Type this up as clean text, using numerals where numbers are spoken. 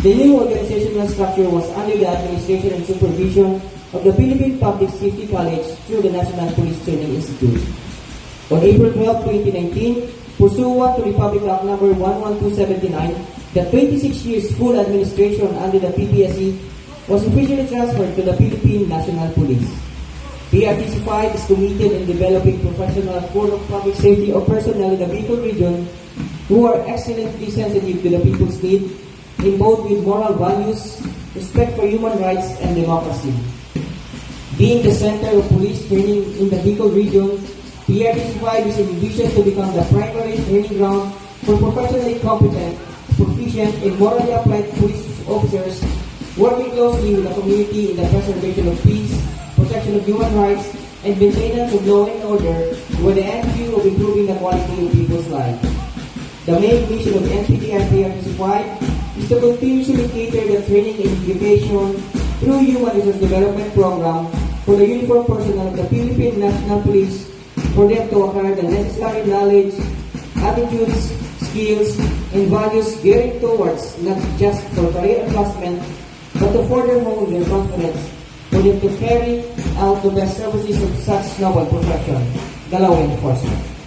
The new organizational structure was under the administration and supervision of the Philippine Public Safety College through the National Police Training Institute. On April 12, 2019, pursuant to Republic Act No. 11279, the 26 years full administration under the PPSC was officially transferred to the Philippine National Police. PRTC-5 is committed in developing professional core of public safety of personnel in the Bicol region who are excellently sensitive to the people's need, involved with moral values, respect for human rights, and democracy. Being the center of police training in the Bicol region, PRTC-5 is envisioned to become the primary training ground for professionally competent, proficient, and morally applied police officers working closely with the community in the preservation of peace, protection of human rights, and maintenance of law and order with the end view of improving the quality of people's lives. The main mission of NPTR PRTC-5 is to continuously cater the training and education through Human Resource Development Program for the uniformed personnel of the Philippine National Police for them to acquire the necessary knowledge, attitudes, skills, and values geared towards not just for career advancement, but to further hone their confidence for them to carry out the best services of such noble profession, the law enforcement.